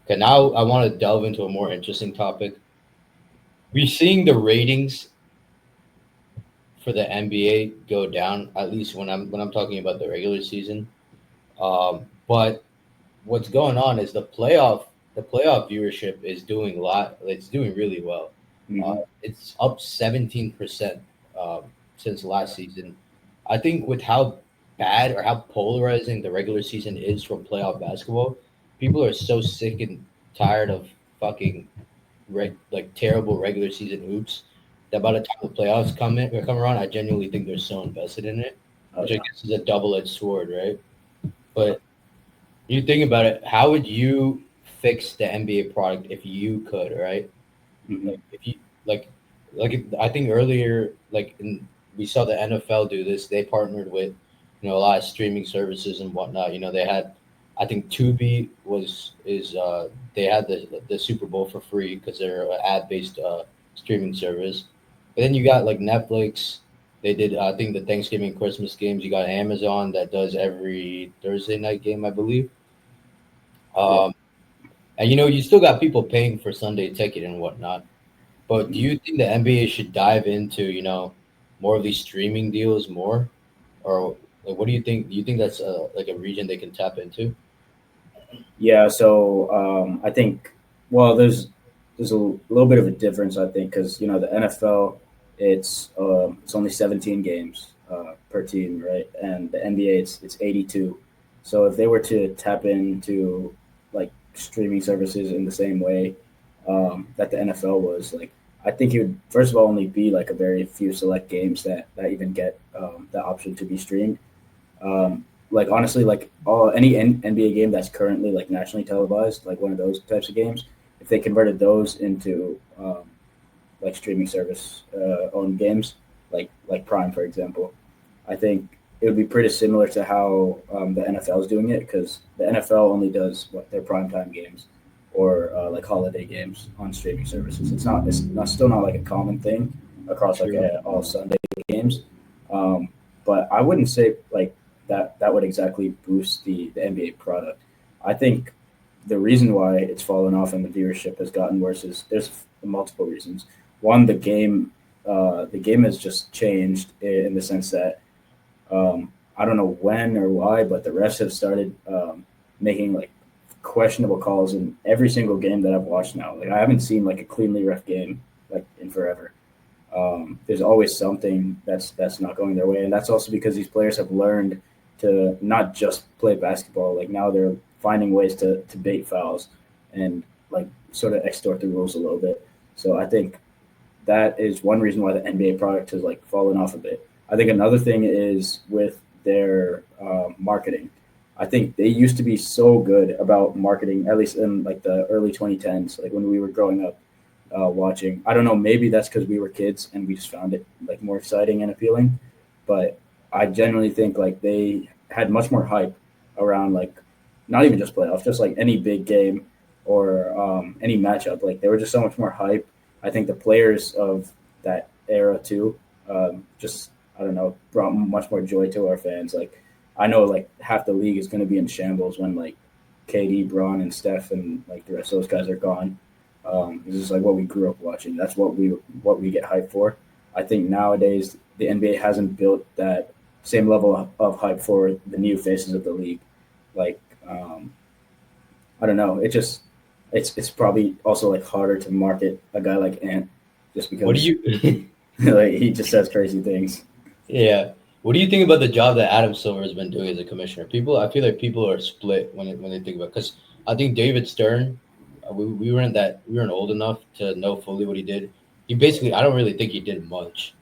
Okay, now I want to delve into a more interesting topic. We're seeing the ratings for the NBA go down, at least when I'm talking about the regular season. But what's going on is the playoff viewership is doing a lot. It's doing really well. Hmm. It's up 17% um, since last season. I think with how bad or how polarizing the regular season is from playoff basketball, people are so sick and tired of fucking like terrible regular season hoops that by the time the playoffs come around, I genuinely think they're so invested in it, Oh which I yeah. guess is a double edged sword, right? Yeah. But you think about it, how would you fix the NBA product if you could, right? Hmm. Like if you I think earlier, we saw the NFL do this. They partnered with a lot of streaming services and whatnot. They had, I think Tubi was is they had the Super Bowl for free because they're an ad based streaming service. But then you got like Netflix. They did I think the Thanksgiving Christmas games. You got Amazon that does every Thursday night game, I believe. Yeah. Um, and you still got people paying for Sunday ticket and whatnot. But do Mhm. you think the NBA should dive into, more of these streaming deals more, or like what do you think? Do you think that's like a region they can tap into? Yeah. So I think there's a little bit of a difference I think because the NFL it's only 17 games per team, right? And the NBA it's 82. So if they were to tap into like streaming services in the same way that the NFL was, like I think it would first of all only be like a very few select games that even get the option to be streamed. Like honestly, like any NBA game that's currently like nationally televised, like one of those types of games, if they converted those into like streaming service owned games, like Prime, for example, I think it would be pretty similar to how the NFL is doing it because the NFL only does what their primetime games or like holiday games on streaming services. It's not still not like a common thing across like True. all Sunday games. Um, but I wouldn't say like that would exactly boost the NBA product. I think the reason why it's fallen off and the viewership has gotten worse is there's multiple reasons. One, the game has just changed in the sense that I don't know when or why, but the refs have started making like questionable calls in every single game that I've watched now. Like I haven't seen like a cleanly ref game like in forever. There's always something that's not going their way, and that's also because these players have learned to not just play basketball. Like now they're finding ways to bait fouls and like sort of extort the rules a little bit. So I think that is one reason why the NBA product has like fallen off a bit. I think another thing is with their marketing. I think they used to be so good about marketing, at least in like the early 2010s, like when we were growing up watching. I don't know, maybe that's because we were kids and we just found it like more exciting and appealing. But I genuinely think like they had much more hype around like not even just playoffs, just like any big game or any matchup. Like they were just so much more hype. I think the players of that era too, just I don't know, brought much more joy to our fans. Like I know like half the league is going to be in shambles when like KD, Braun, and Steph and like the rest of those guys are gone. This is like what we grew up watching. That's what we get hyped for. I think nowadays the NBA hasn't built that same level of hype for the new faces of the league. Like I don't know. It's probably also like harder to market a guy like Ant just What do because you? like he just says crazy things. Yeah. What do you think about the job that Adam Silver has been doing as a commissioner? I feel like people are split when they think about because I think David Stern, we weren't old enough to know fully what he did. He basically, I don't really think he did much.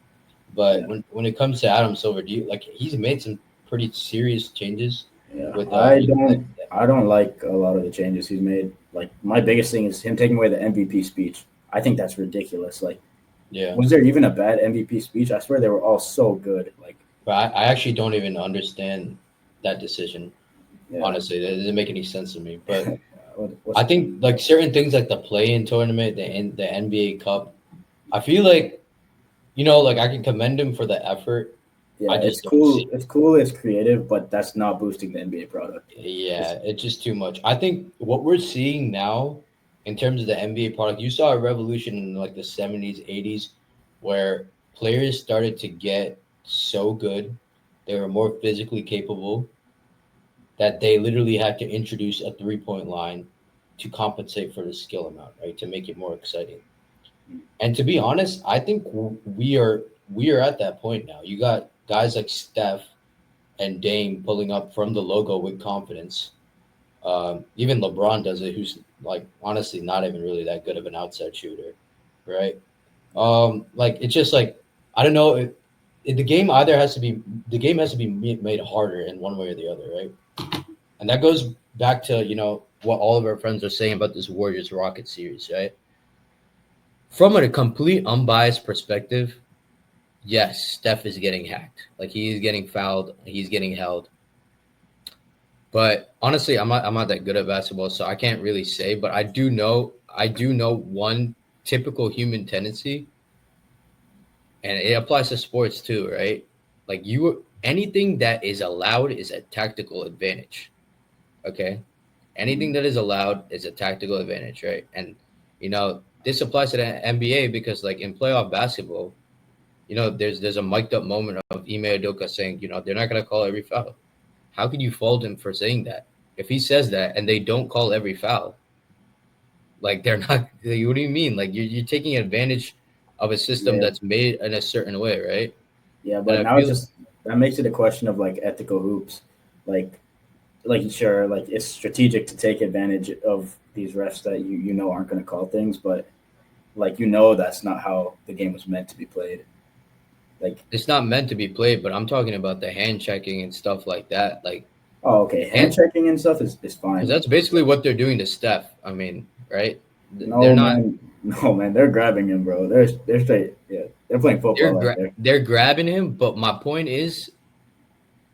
But Yeah, when it comes to Adam Silver, do you like he's made some pretty serious changes yeah. with I with like don't I don't like a lot of the changes he's made. Like my biggest thing is him taking away the MVP speech. I think that's ridiculous. Like, yeah. was there even a bad MVP speech? I swear they were all so good. Like, But I actually don't even understand that decision. yeah. Honestly, that doesn't make any sense to me. But What's I the point? think like certain things like the play-in tournament, the NBA Cup. I feel like like I can commend him for the effort, Yeah, I it's just don't see cool. It's cool. It's creative, but that's not boosting the NBA product. Yeah, It's, it's just too much. I think what we're seeing now in terms of the NBA product, you saw a revolution in like the 70s, 80s, where players started to get so good, they were more physically capable that they literally had to introduce a 3-point line to compensate for the skill amount, right? To make it more exciting. And to be honest, I think we are at that point now. You got guys like Steph and Dame pulling up from the logo with confidence. Even LeBron does it, who's like honestly not even really that good of an outside shooter, right? Like it's just like I don't know. The game either has to be the game has to be made harder in one way or the other, right? And that goes back to what all of our friends are saying about this Warriors Rocket series, right? From a complete unbiased perspective, yes, Steph is getting hacked. Like he's getting fouled, he's getting held. But honestly, I'm not that good at basketball, so I can't really say. But I do know one typical human tendency, and it applies to sports too, right? Like anything that is allowed is a tactical advantage. Okay, anything Mhm. that is allowed is a tactical advantage, right? And this applies to the NBA because like in playoff basketball, there's a mic'd up moment of Ime Udoka saying, they're not gonna call every foul. How can you fault him for saying that? If he says that and they don't call every foul, like they're not, like, what do you mean? Like you're taking advantage of a system Yeah, that's made in a certain way, right? yeah, And but I now it feel just that makes it a question of like ethical hoops, like sure, like it's strategic to take advantage of these refs that you know aren't going to call things, but like that's not how the game was meant to be played. Like, it's not meant to be played, but I'm talking about the hand checking and stuff like that. Like oh, okay, hand hand, checking and stuff is because fine. that's basically what they're doing to Steph. I mean, right? They're No not. man, no man, they're grabbing him, bro. They're straight. Yeah, they're playing football out there. They're grabbing him, but my point is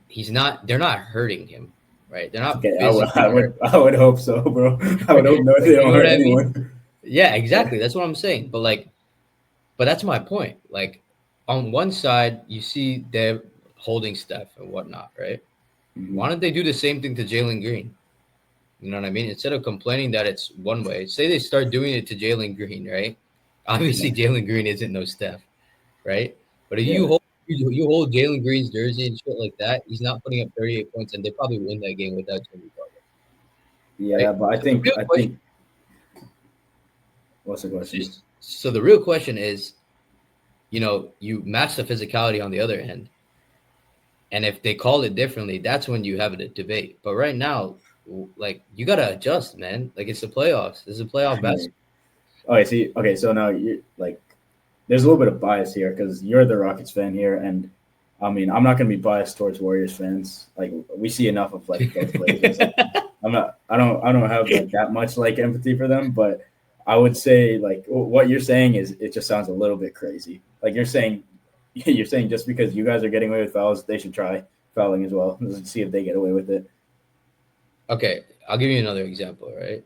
he's not. They're not hurting him, right? They're not Okay, physically hurt. I would hope so, bro. I would hope no, Like they you don't know what hurt I mean? anyone. Yeah, Yeah. exactly. That's what I'm saying. But that's my point. Like on one side, you see they're holding Steph and whatnot, right? Hmm. Why don't they do the same thing to Jalen Green? You know what I mean? Instead of complaining that it's one way, say they start doing it to Jalen Green, right? Yeah, Obviously, Jalen Green isn't no Steph, right? But if you yeah, hold Jalen Green's jersey and shit like that, he's not putting up 38 points, and they probably win that game without Jimmy Butler, right? yeah. But So the real I question, think what's the question? so the real question is, you match the physicality on the other end, and if they call it differently, that's when you have a debate. But right now, like you gotta adjust, man. Like it's the playoffs. This is a playoff Yeah. basketball. Okay, see, okay, so now you like there's a little bit of bias here because you're the Rockets fan here, and I mean I'm not gonna be biased towards Warriors fans. Like we see enough of like both players. Like I don't have like that much like empathy for them, but I would say like what you're saying is it just sounds a little bit crazy. Like you're saying you're saying just because you guys are getting away with fouls, they should try fouling as well. Let's see if they get away with it. Okay, I'll give you another example. Right,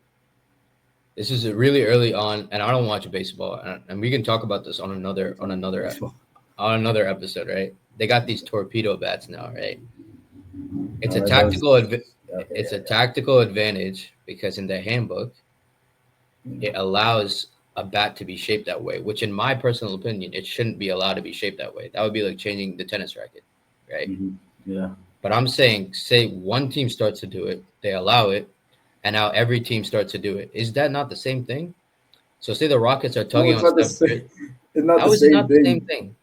this is really early on, and I don't watch baseball, and we can talk about this on Don't another talk about baseball. episode. Right, they got these torpedo bats now. Right, it's a Are those tactical okay? it's a tactical advantage because in the handbook Yeah, it allows a bat to be shaped that way, which in my personal opinion, it shouldn't be allowed to be shaped that way. That would be like changing the tennis racket, right? yeah. Yeah. But I'm saying, say one team starts to do it, they allow it, and now every team starts to do it. Is that not the same thing? So say the Rockets are No, tugging it's on not the Steph same. Curry. It's not the How is it same not the same thing thing?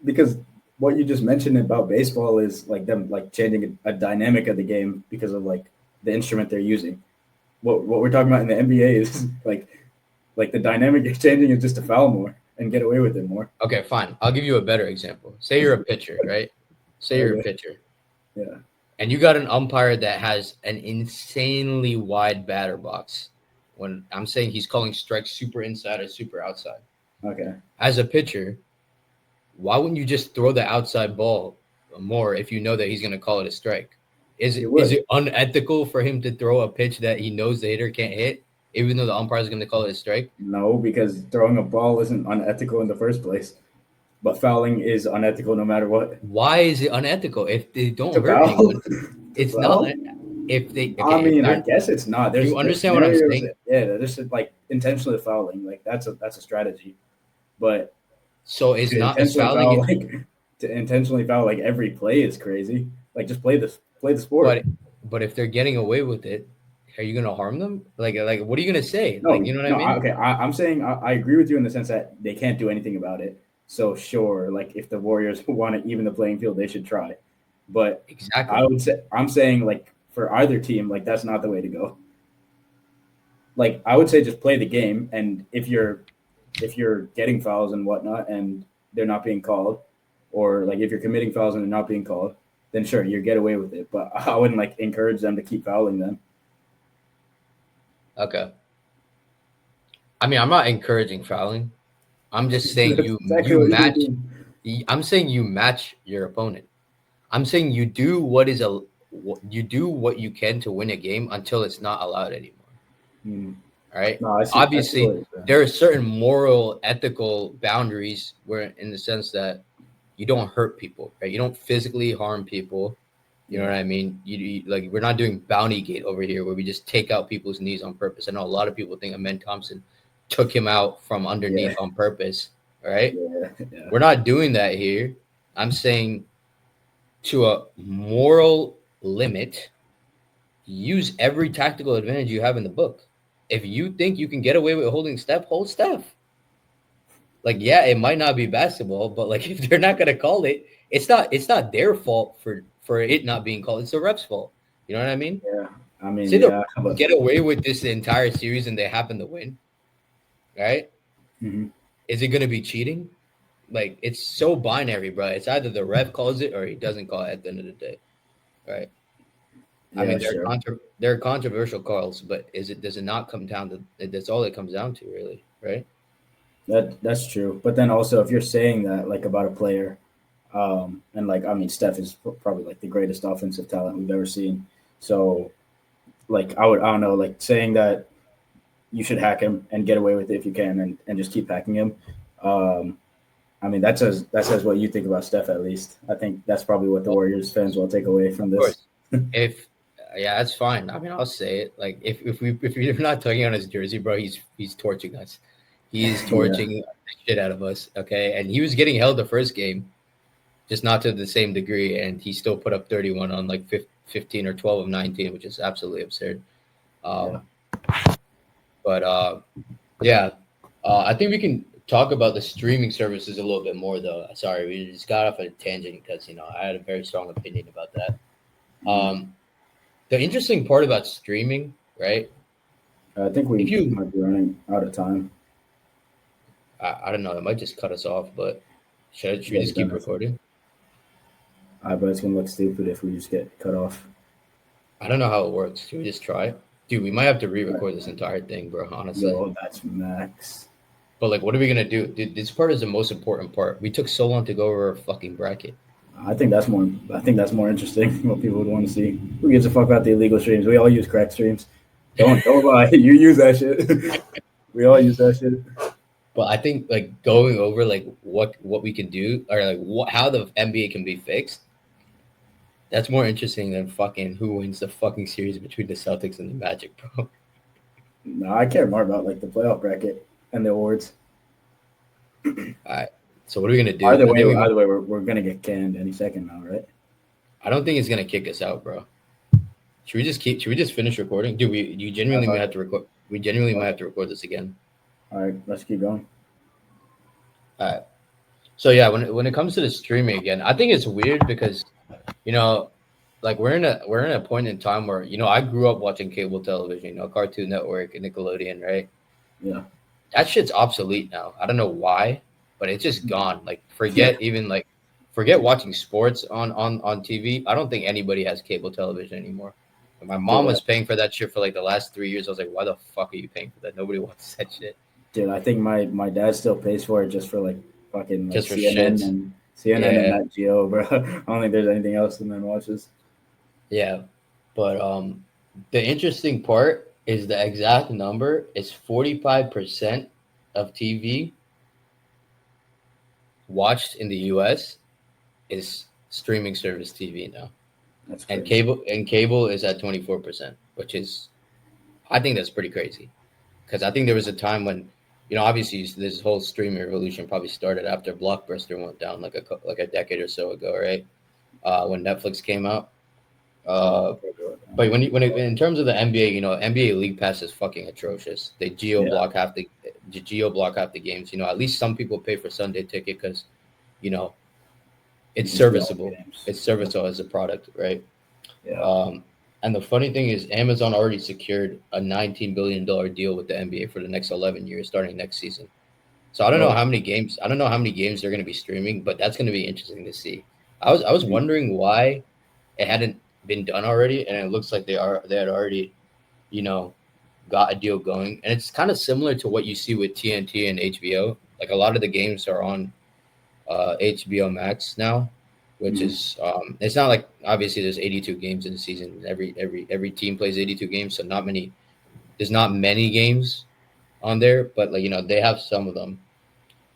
because what you just mentioned about baseball is like them like changing a dynamic of the game because of like the instrument they're using. What we're talking about in the NBA is like the dynamic you're changing is just to foul more and get away with it more. Okay, fine. I'll give you a better example. Say you're a pitcher, right? Say you're a Okay. pitcher, Yeah. and you got an umpire that has an insanely wide batter box. When I'm saying he's calling strikes super inside or super outside. Okay. As a pitcher, why wouldn't you just throw the outside ball more if you know that he's going to call it a strike? Is You it is would. it unethical for him to throw a pitch that he knows the hitter can't hit, even though the umpire is going to call it a strike? No, because throwing a ball isn't unethical in the first place. but fouling is unethical no matter what. Why is it unethical if they To don't hurt foul, anyone? to It's not. foul. If they I okay, if mean, I they're, guess it's not. you There's understand what I'm scenarios. saying? Yeah, there's like intentionally fouling. Like that's a strategy, but So is to not is intentionally fouling foul it, like to intentionally foul like every play is crazy. Like just play the sport. but if they're getting away with it, are you gonna harm them? Like what are you gonna say? Like No, you know what I no. mean? Okay, I'm saying I agree with you in the sense that they can't do anything about it. So sure, like if the Warriors want to even the playing field, they should try. But I Exactly. would say I'm saying like for either team, like that's not the way to go. Like I would say just play the game, and if you're getting fouls and whatnot, and they're not being called, or like if you're committing fouls and they're not being called, then sure you get away with it. But I wouldn't like encourage them to keep fouling them. Okay. I mean, I'm not encouraging fouling. I'm just saying That's exactly you what you're match. doing. I'm saying you match your opponent. I'm saying you do what is a you do what you can to win a game until it's not allowed anymore. Hmm. All right. No, I see what Obviously, you're saying. there are certain moral, ethical boundaries where, in the sense that you don't hurt people, right? You don't physically harm people. You know Yeah, what I mean? Like we're not doing bounty gate over here where we just take out people's knees on purpose. I know a lot of people think Amen Thompson took him out from yeah, underneath on purpose. All right. yeah, yeah, We're not doing that here. I'm saying to a moral limit, use every tactical advantage you have in the book. If you think you can get away with holding Steph, hold Steph. Like, yeah, it might not be basketball, but like if they're not gonna call it, it's not their fault for it not being called. It's the ref's fault. You know what I mean? yeah. I mean, Say the yeah, refs but get away with this entire series and they happen to win, right? mhm. Is it gonna be cheating? Like it's so binary, bro. It's either the ref calls it or he doesn't call it at the end of the day, right? I Yeah, mean, sure. they're controversial calls, but does it not come down to that's all it comes down to, really, right? That's true. But then also, if you're saying that like about a player, and like I mean, Steph is probably like the greatest offensive talent we've ever seen. So like I don't know, like saying that you should hack him and get away with it if you can, and just keep hacking him. Um, I mean, that says what you think about Steph. At least I think that's probably what the Well, Warriors fans will take away from of this. course, if yeah, that's fine. I mean, I'll say it. Like if we're not tugging on his jersey, bro, he's torching us. He's Yeah, torching the shit out of us. Okay, and he was getting held the first game, just not to the same degree, and he still put up 31 on like 15 or 12 of 19, which is absolutely absurd. yeah, Um, but yeah, I think we can talk about the streaming services a little bit more, though. Sorry, we just got off on a tangent because I had a very strong opinion about that. mm. Um, the interesting part about streaming, right? I think If we you, might be running out of time. I don't know, it might just cut us off, but should we Yeah, just done. keep I think. recording? I bet it's gonna look stupid if we just get cut off. I don't know how it works. Should we just try it? Dude, we might have to All right. re-record this entire thing, bro. Honestly. Yo, that's max. But like, what are we gonna do? Dude, this part is the most important part. We took so long to go over our fucking bracket. I think that's more. I think that's more interesting. What people would want to see. Who gives a fuck about the illegal streams? We all use crack streams. Don't lie. You use that shit. We all use that shit. But I think like going over like what we can do or like how the NBA can be fixed. That's more interesting than fucking who wins the fucking series between the Celtics and the Magic, bro. No, I care more about like the playoff bracket and the awards. All right. So what are we gonna do? I think we. Either way, we're gonna get canned any second now, right? I don't think it's gonna kick us out, bro. Should we just keep? Should we just finish recording? Dude, we you genuinely might Uh, have to record. We genuinely might have to record this again. all right, let's keep going. All right. So yeah, when it comes to the streaming again, I think it's weird because you know, like we're in a point in time where I grew up watching cable television, Cartoon Network and Nickelodeon, right? Yeah, That shit's obsolete now. I don't know why, but it's just gone. Like yeah, forget watching sports on TV. I don't think anybody has cable television anymore. And my mom dude. was paying for that shit for like the last 3 years. I was like, why the fuck are you paying for that? Nobody wants that shit Dude, I think my dad still pays for it just for like fucking like just for shits. CNN and Yeah, Nat Geo, bro. I don't think there's anything else the man watches. yeah. But the interesting part is the exact number is 45% of TV watched in the US is streaming service TV now. That's And crazy. cable is at 24%, which is, I think that's pretty crazy. Because I think there was a time when, obviously this whole streaming revolution probably started after Blockbuster went down like a decade or so ago, right? When Netflix came out. Uh, but in terms of the NBA, NBA League Pass is fucking atrocious. They Yeah, geo block half the games. At least some people pay for Sunday ticket because you know you it's can see all the serviceable. games. It's serviceable as a product, right? Yeah. Um, and the funny thing is, Amazon already secured a $19 billion deal with the NBA for the next 11 years, starting next season. So I don't know Oh, how many games. I don't know how many games they're going to be streaming, but that's going to be interesting to see. I was mm, wondering why it hadn't been done already, and it looks like they had already you know got a deal going, and it's kind of similar to what you see with TNT and HBO. Like a lot of the games are on HBO Max now, which mm. is it's not like obviously there's 82 games in the season. Every team plays 82 games, so not many. There's not many games on there, but like they have some of them.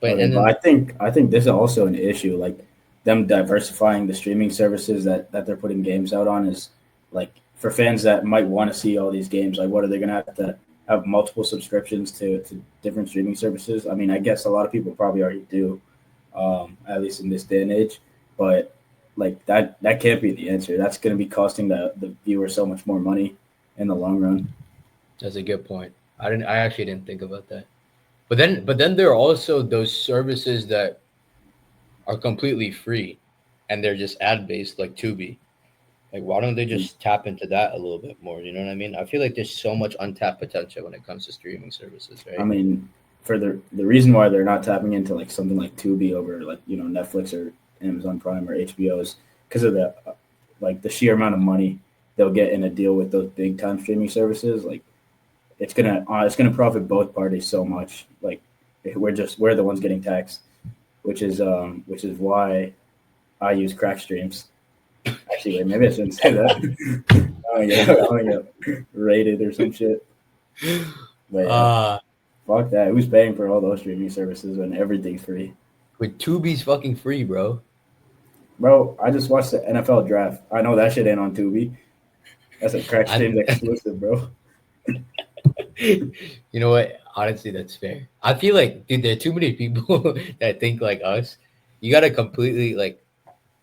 But Okay, and but I then think I think this is also an issue. Like them diversifying the streaming services that they're putting games out on is like for fans that might want to see all these games. Like, what are they going to have have multiple subscriptions to different streaming services? I mean, I guess a lot of people probably already do, at least in this day and age. But like that can't be the answer. That's going to be costing the viewer so much more money in the long run. that's a good point. I actually didn't think about that. But then there are also those services that are completely free, and they're just ad based, like Tubi. Like, why don't they just tap into that a little bit more? You know what I mean? I feel like there's so much untapped potential when it comes to streaming services, I right? mean, for the reason why they're not tapping into like something like Tubi over like Netflix or Amazon Prime or HBO is because of the like the sheer amount of money they'll get in a deal with those big time streaming services. Like it's gonna profit both parties so much. Like we're the ones getting taxed, which is why I use crack streams. Actually, wait, maybe I shouldn't say that. I want to get rated or some shit. But yeah, Uh fuck that. Who's paying for all those streaming services when everything's free? with Tubi's fucking free, bro. Bro, I just watched the NFL draft. I know that shit ain't on Tubi. That's a crack I, streams exclusive, bro. you know what? Honestly, that's fair. I feel like, dude, there are too many people that think like us. You gotta completely like,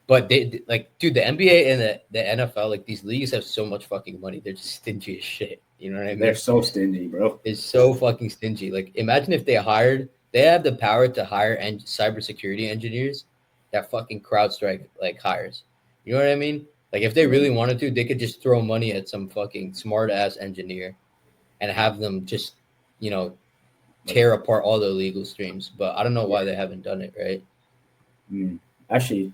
but like, dude, the NBA and the NFL, like these leagues have so much fucking money. They're just stingy as shit. You know what I They're mean? so stingy, bro. They're so fucking stingy. Like, imagine if they have the power to hire cybersecurity engineers that fucking CrowdStrike like hires. You know what I mean? Like, if they Yeah, really wanted to, they could just throw money at some fucking smart ass engineer and have them just, you know, like tear apart all the illegal streams. But I don't know yeah. why they haven't done it, right? Mm. Actually,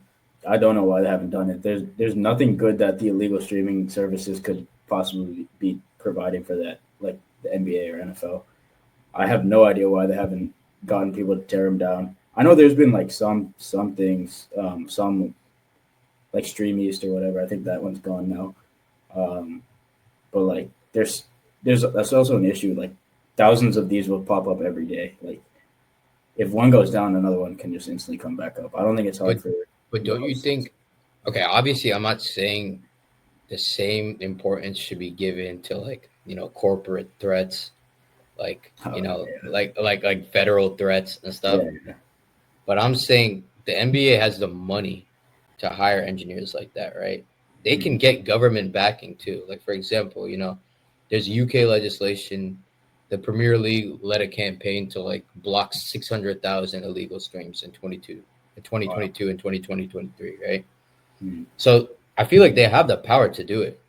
I don't know why they haven't done it. There's nothing good that the illegal streaming services could possibly be providing for that, like the NBA or NFL. I have no idea why they haven't gotten people to tear them down. I know there's been like some things, some like Stream East or whatever. I think that one's gone now. Um, but like there's that's also an issue. Like thousands of these will pop up every day. Like if one goes down, another one can just instantly come back up. I don't think it's hard But for but the don't you hosts. think? Okay, obviously, I'm not saying the same importance should be given to like corporate threats, like Oh like federal threats and stuff. yeah, yeah. But I'm saying the NBA has the money to hire engineers like that, right? They can Mm. get government backing too. Like for example, there's UK legislation. The Premier League led a campaign to like block 600,000 illegal streams in Wow. 2022 and 2023, right? Mm. So I feel like they have the power to do it.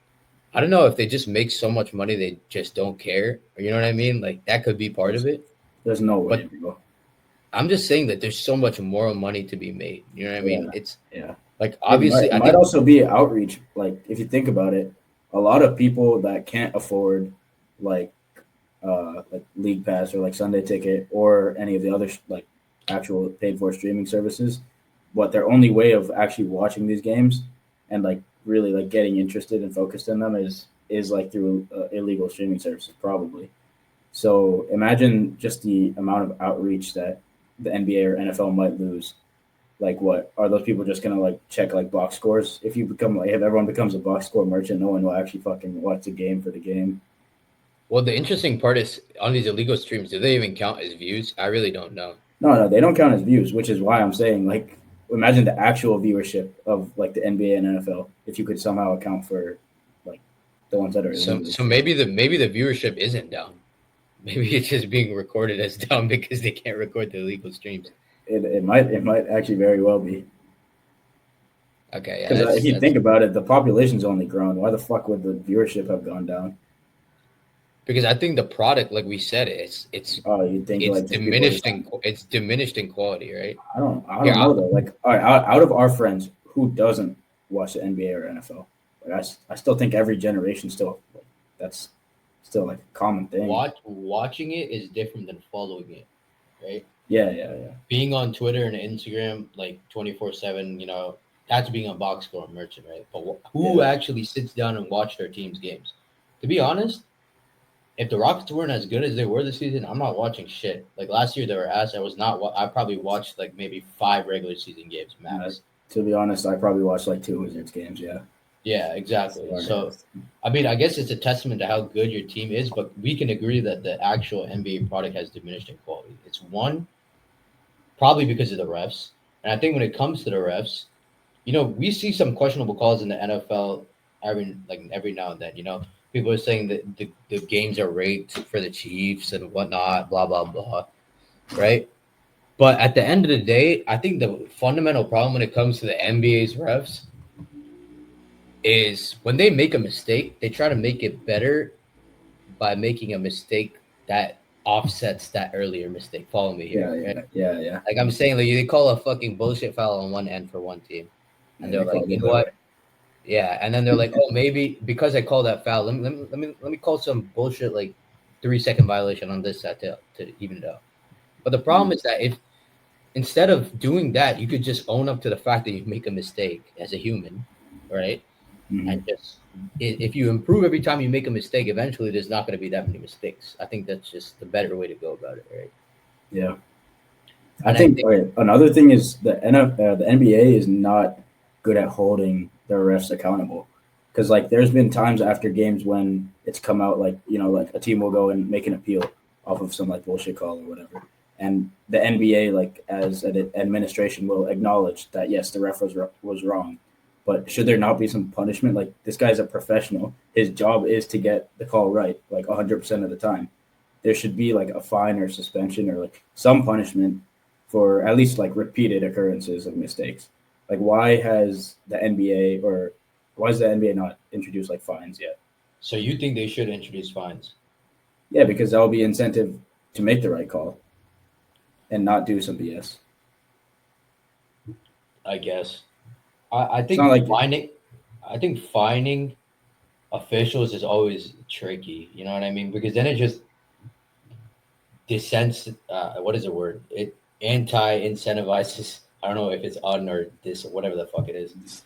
I don't know if they just make so much money they just don't care. You know what I mean? Like that could be part There's, of it. there's no way, But bro. I'm just saying that there's so much more money to be made. You know what I Yeah, mean? It's yeah. like It obviously I might think also be outreach. Like if you think about it, a lot of people that can't afford like like League Pass or like Sunday Ticket or any of the other like actual paid for streaming services, but their only way of actually watching these games and like really like getting interested and focused in them is like through illegal streaming services probably. So imagine just the amount of outreach that the NBA or NFL might lose like what are those people just gonna like check like box scores? If you become like if everyone becomes a box score merchant, no one will actually fucking watch the game for the game. Well, the interesting part is on these illegal streams, do they even count as views? I really don't know. No, no, they don't count as views, which is why I'm saying like imagine the actual viewership of like the NBA and NFL if you could somehow account for like the ones that are So illegally so streamed. maybe the viewership isn't down. Maybe it's just being recorded as down because they can't record the illegal streams. It might actually very well be Okay, yeah, because if you that's think about it, the population's only grown. Why the fuck would the viewership have gone down? because I think the product, like we said, it's Oh, you think it's like just people just diminished in quality, right? I Here, don't know though. Like, all right, out of our friends, who doesn't watch the NBA or NFL? Like, I still think every generation still like, that's still like a common thing. watching it is different than following it, right? Yeah, yeah, yeah, Being on Twitter and Instagram like 24/7, that's being a box score merchant, right? But who yeah. actually sits down and watch their team's games? To be honest, if the Rockets weren't as good as they were this season, I'm not watching shit. Like last year, they were ass. I was not. I probably watched like maybe 5 regular season games Uh, max. to be honest, I probably watched like two Wizards games. Yeah, Yeah, it's exactly. hard to So, ask. I mean, I guess it's a testament to how good your team is, but we can agree that the actual NBA product has diminished in quality. It's one, probably because of the refs. And I think when it comes to the refs, we see some questionable calls in the NFL every now and then. People are saying that the games are rigged for the Chiefs and whatnot, blah blah blah, right? But at the end of the day, I think the fundamental problem when it comes to the NBA's refs is when they make a mistake, they try to make it better by making a mistake that offsets that earlier mistake. Follow me here, Yeah, right? yeah, yeah, yeah. Like I'm saying, like they call a fucking bullshit foul on one end for one team, and Yeah, they're they like, called you it know that way. what? Yeah, and then they're like, oh, maybe because I called that foul, let me call some bullshit like 3 second violation on this side to even it out. But the problem Mm-hmm. is that if instead of doing that, you could just own up to the fact that you make a mistake as a human, right? Mm-hmm. And just if you improve every time you make a mistake, eventually there's not going to be that many mistakes. I think that's just the better way to go about it, right? Yeah. I And I think think okay, another thing is the NBA is not good at holding their refs accountable. Because like there's been times after games when it's come out like like a team will go and make an appeal off of some like bullshit call or whatever, and the NBA like as an administration will acknowledge that yes the ref was wrong, but should there not be some punishment? Like this guy's a professional, his job is to get the call right like 100% of the time. There should be like a fine or suspension or like some punishment for at least like repeated occurrences of mistakes. Like why is the NBA not introduced like fines yet? so. You think they should introduce fines? Yeah, because that will be incentive to make the right call and not do some BS. I guess. I It's think not like fining. I think fining officials is always tricky. You know what I mean? Because then it just dissens. What is the word? It anti incentivizes. I don't know if it's un or this or whatever the fuck it is.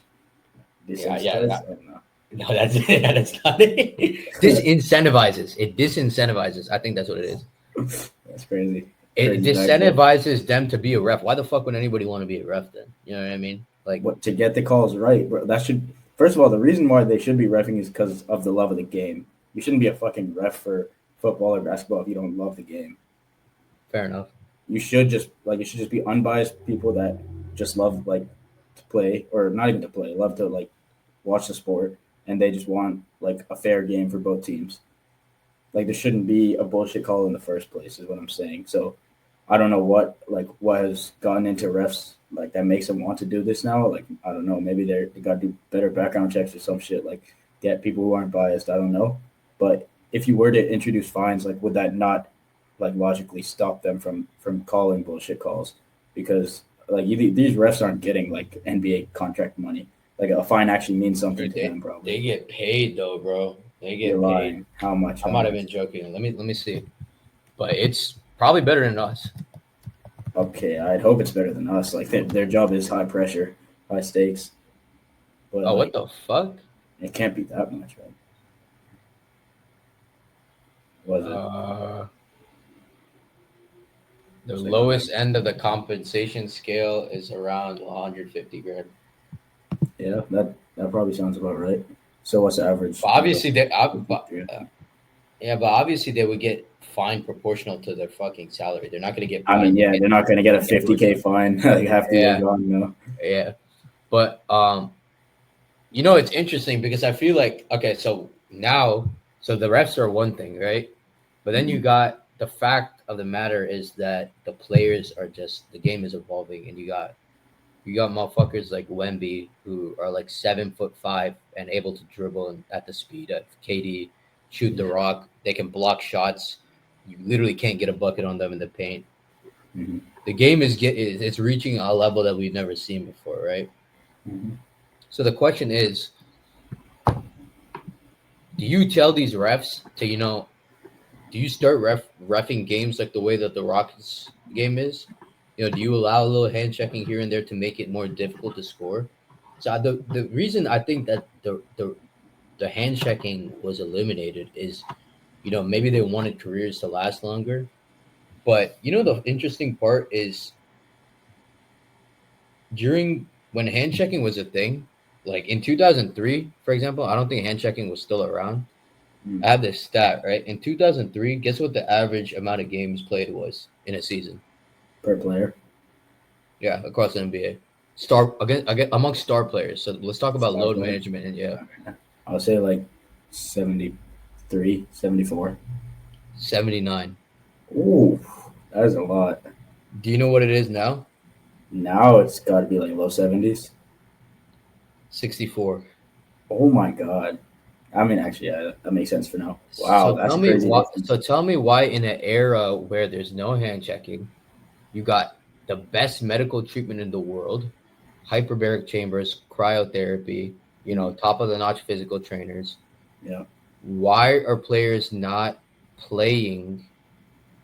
Yeah, yeah, yeah. desensitized. I don't know. No, that's it. That's not it. Disincentivizes. It disincentivizes. I think that's what it is. That's crazy. It Crazy backflip. disincentivizes them to be a ref. Why the fuck would anybody want to be a ref then? You know what I mean? Like, What to get the calls right, bro? That should first of all the reason why they should be refing is because of the love of the game. You shouldn't be a fucking ref for football or basketball if you don't love the game. fair enough. You should just be unbiased people that just love like to play or not even to play, love to like watch the sport and they just want like a fair game for both teams. Like there shouldn't be a bullshit call in the first place is what I'm saying. So I don't know what has gotten into refs like that makes them want to do this now. Like I don't know, maybe they got to do better background checks or some shit. Like get people who aren't biased. I don't know, but if you were to introduce fines, like would that not like logically stop them from calling bullshit calls? Because like these refs aren't getting like NBA contract money. Like a fine actually means something Dude, to them, probably. they get paid though, bro. They You're get paid. lying. How much? I'm How not much? even joking. Let me see. But it's probably better than us. Okay, I'd hope it's better than us. Like their job is high pressure, high stakes, but Oh, what like the fuck? it can't be that much, right? Was it? Uh, The It's like a lowest end of the compensation scale is around 150 grand. yeah, that probably sounds about right. So what's the average? But Like a obviously, they, 50, but, 300? yeah, but obviously they would get fined proportional to their fucking salary. They're not going to get I mean, fined. yeah, they're not going to get a Get worse. 50K fine like half the year Yeah, gone. No. yeah. But it's interesting because I feel like okay, so now, so the refs are one thing, right? But then you Mhm. got the fact of the matter is that the players are just the game is evolving, and you got motherfuckers like Wemby who are like 7'5" and able to dribble at the speed of KD, shoot the Yeah. rock. They can block shots. You literally can't get a bucket on them in the paint. Hmm. The game it's reaching a level that we've never seen before, right? Hmm. So the question is, do you tell these refs to do you start refing games like the way that the Rockets game is? Do you allow a little hand checking here and there to make it more difficult to score? So the reason I think that the hand checking was eliminated is maybe they wanted careers to last longer. But the interesting part is during when hand checking was a thing, like in 2003, for example, I don't think hand checking was still around. Mm. I have this stat, right? In 2003, guess what the average amount of games played was in a season? Per player. Yeah, across the NBA. Again, amongst star players. So let's talk about Star load player. management and yeah, I'll say like 73, 74. 79. Ooh, that is a lot. Do you know what it is now? Now it's got to be like low 70s. 64. Oh my god. I mean, actually, yeah, that makes sense for now. Wow, So that's tell a me crazy what difference. so tell me why in an era where there's no hand checking, you got the best medical treatment in the world, hyperbaric chambers, cryotherapy, Mm, top of the notch physical trainers. yeah, Why are players not playing?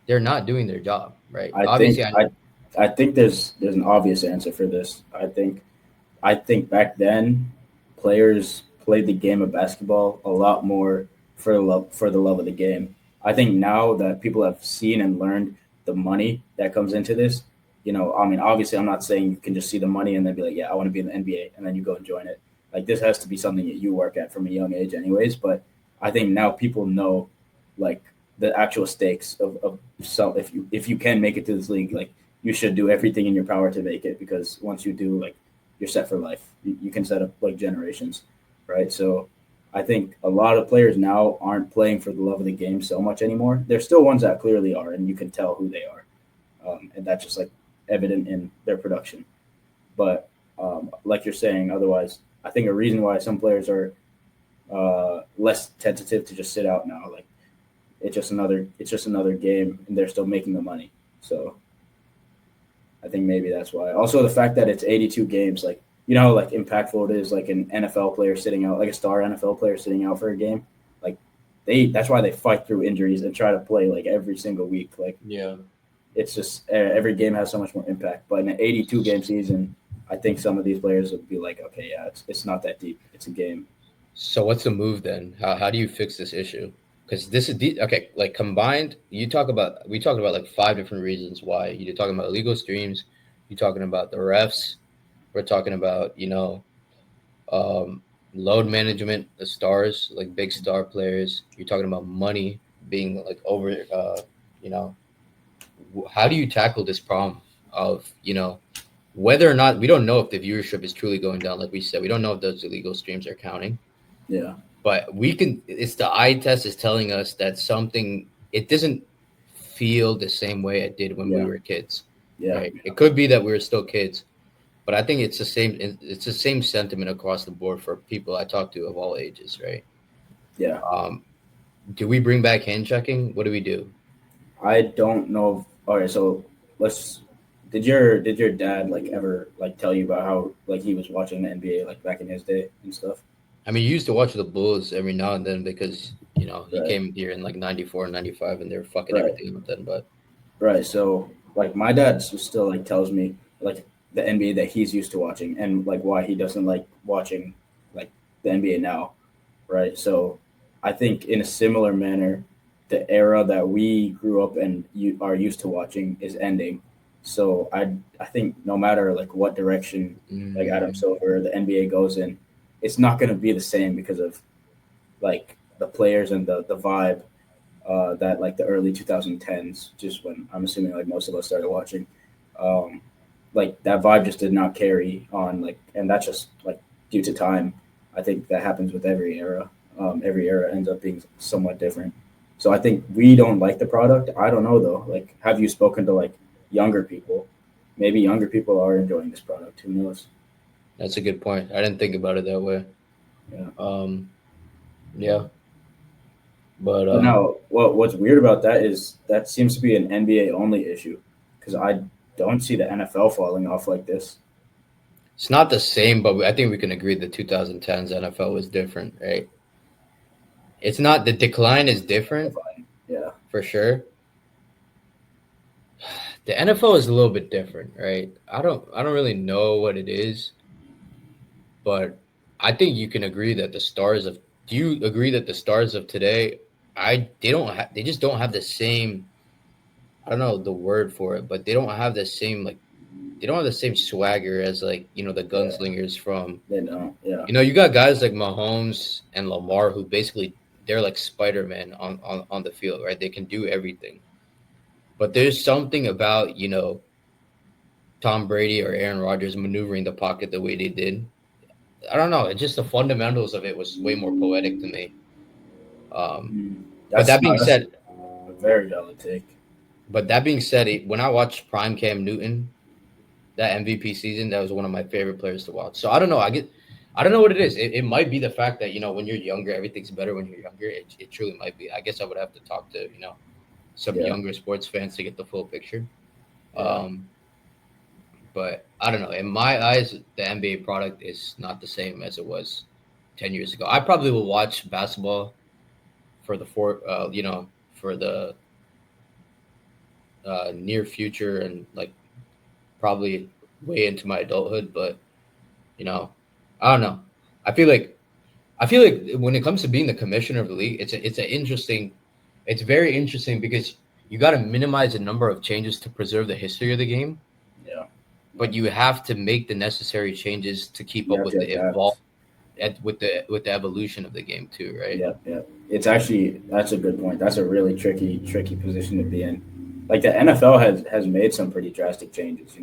They're not doing their job, right? I Obviously, think I think there's an obvious answer for this. I think back then players played the game of basketball a lot more for the love of the game. I think now that people have seen and learned the money that comes into this, I mean, obviously, I'm not saying you can just see the money and then be like, yeah, I want to be in the NBA, and then you go and join it. Like this has to be something that you work at from a young age, anyways. But I think now people know like the actual stakes of so if you can make it to this league, like you should do everything in your power to make it because once you do, like you're set for life. You can set up like generations, right? So I think a lot of players now aren't playing for the love of the game so much anymore. There's still ones that clearly are, and you can tell who they are, and that's just like evident in their production. But like you're saying, otherwise, I think a reason why some players are less tentative to just sit out now, like it's just another game, and they're still making the money. So I think maybe that's why. Also, the fact that it's 82 games, like how like impactful it is, like an NFL player sitting out, like a star NFL player sitting out for a game. Like that's why they fight through injuries and try to play like every single week. Like yeah. it's just every game has so much more impact. But in an 82 game season, I think some of these players would be like, okay, yeah, it's not that deep. It's a game. So what's the move then? How do you fix this issue? Because this is okay. Like combined, we talked about like five different reasons why. You're talking about illegal streams. You're talking about the refs. We're talking about um, load management, the stars, like big star players. You're talking about money being like over. You know, how do you tackle this problem of whether or not we don't know if the viewership is truly going down? Like we said, we don't know if those illegal streams are counting, Yeah, but we can. It's the eye test is telling us that something. It doesn't feel the same way it did when we yeah, were kids, yeah, right? It could be that we were still kids, but I think it's the same. It's the same sentiment across the board for people I talk to of all ages, right? yeah. Um, do we bring back hand checking? What do we do? I don't know. All right, so let's. Did your dad like ever like tell you about how like he was watching the NBA like back in his day and stuff? I mean, you used to watch the Bulls every now and then because he Right, came here in like 94 and 95, and they're fucking right, everything up then. But right. So like my dad still like tells me like the NBA that he's used to watching and like why he doesn't like watching like the NBA now, right? So I think in a similar manner, the era that we grew up and you are used to watching is ending. So I think no matter like what direction like Adam Mm, Silver the NBA goes in, it's not going to be the same because of like the players and the vibe that like the early 2010s, just when I'm assuming like most of us started watching, um, like that vibe just did not carry on. Like, and that's just like due to time. I think that happens with every era. Every era ends up being somewhat different. So I think we don't like the product. I don't know though. Like, have you spoken to like younger people? Maybe younger people are enjoying this product. Who knows? that's a good point. I didn't think about it that way. Yeah. Um, yeah, but But now, what's weird about that is that seems to be an NBA only issue because I don't see the NFL falling off like this. it's not the same. But I think we can agree the 2010s NFL was different, right? It's not the decline is different Yeah, for sure. The NFL is a little bit different, right? I don't really know what it is, but I think you can agree that the stars of do you agree that the stars of today they just don't have the same I don't know the word for it, but they don't have the same like they don't have the same swagger as like, the yeah, gunslingers from they don't. Yeah, you got guys like Mahomes and Lamar who basically they're like Spider-Man on the field, right? They can do everything. But there's something about, Tom Brady or Aaron Rodgers maneuvering the pocket the way they did. I don't know. It's just the fundamentals of it was way more poetic to me. Um, mm. but That's that no, being that's said, a very valid take. when I watched Prime Cam Newton that MVP season, that was one of my favorite players to watch. So I don't know what it is. It might be the fact that when you're younger, everything's better when you're younger. It truly might be. I guess I would have to talk to some Yeah, younger sports fans to get the full picture. yeah, Um, but I don't know. In my eyes, the NBA product is not the same as it was 10 years ago. I probably will watch basketball for for the near future and like probably way into my adulthood. But you know, I don't know. I feel like I feel like when it comes to being the commissioner of the league, it's very interesting because you got to minimize the number of changes to preserve the history of the game, yeah, yeah. but you have to make the necessary changes to keep You up have with to the evolve adapt. with the evolution of the game too, right? Yeah, yeah. It's actually that's a good point. That's a really tricky position to be in. Like the NFL has made some pretty drastic changes.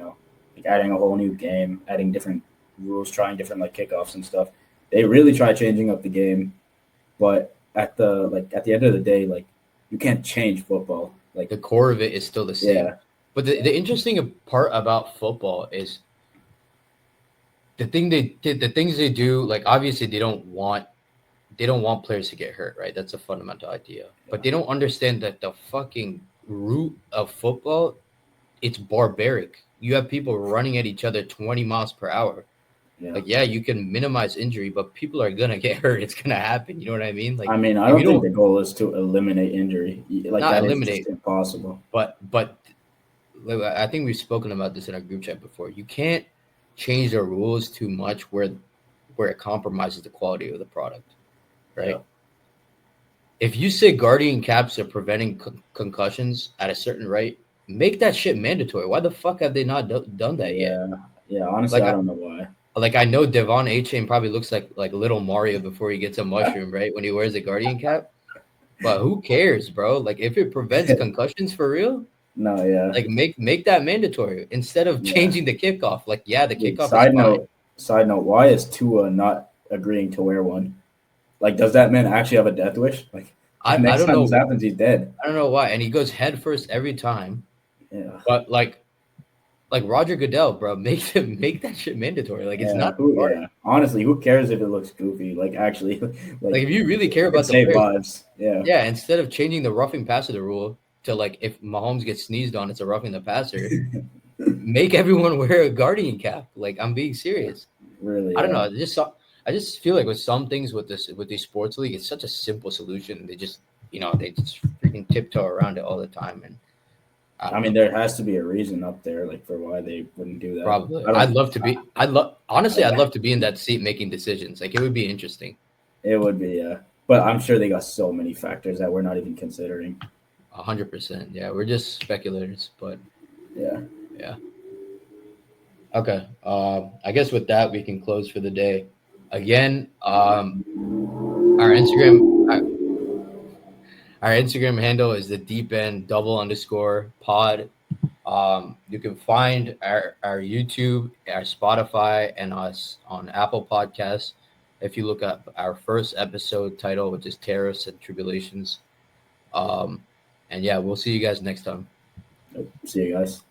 Like adding a whole new game, adding different rules, trying different like kickoffs and stuff. They really try changing up the game, but at the end of the day, like you can't change football. Like The core of it is still the same. yeah, But yeah, the interesting part about football is the things they do. Like obviously they don't want players to get hurt, right? That's a fundamental idea. But yeah, they don't understand that the fucking root of football, it's barbaric. You have people running at each other 20 miles per hour. yeah. Like, yeah, you can minimize injury, but people are gonna get hurt. It's gonna happen. You know what I mean? I Like, mean, I if you don't think don't the goal is to eliminate injury. Like not that is just eliminate, impossible. but like, I think we've spoken about this in our group chat before. You can't change the rules too much where it compromises the quality of the product, Yeah. right? If you say guardian caps are preventing concussions at a certain rate, make that shit mandatory. Why the fuck have they not done that yet? Yeah, yeah. Honestly, Like, I don't know why. I know Devon A Chain probably looks like little Mario before he gets a mushroom, right? When he wears a guardian cap. But who cares, bro? Like, if it prevents concussions for real, No, yeah, like make that mandatory instead of yeah. changing the kickoff. Like, yeah, the Wait, kickoff is fine. side note. Why is Tua not agreeing to wear one? Like, does that man actually have a death wish? Like, the I next don't time this know happens, he's dead. I don't know why, and he goes head first every time. Yeah, But like Roger Goodell, bro, make that shit mandatory. Like, it's yeah. not Who? hard. Yeah. Honestly, who cares if it looks goofy? Like, actually, Like, like if you really care it could about the save players, lives. Yeah, yeah, instead of changing the roughing passer the rule to like if Mahomes gets sneezed on, it's a roughing the passer. Make everyone wear a guardian cap. Like, I'm being serious. really. I don't know. Yeah. I just feel like with some things with the sports league, it's such a simple solution. They just they just freaking tiptoe around it all the time, and I I don't mean, know. there has to be a reason up there, like for why they wouldn't do that. Probably, I don't. I'd love honestly, I'd Yeah, love to be in that seat making decisions. Like, it would be interesting. it would be. Yeah. But I'm sure they got so many factors that we're not even considering. 100%. Yeah, we're just speculators, but Yeah. yeah. Okay. I guess with that we can close for the day. Again, our Instagram our Instagram handle is the deep end double underscore pod. You can find our YouTube, our Spotify, and us on Apple Podcasts. If you look up our first episode title, which is Tariffs and Tribulations. Um, and yeah, we'll see you guys next time. See you guys.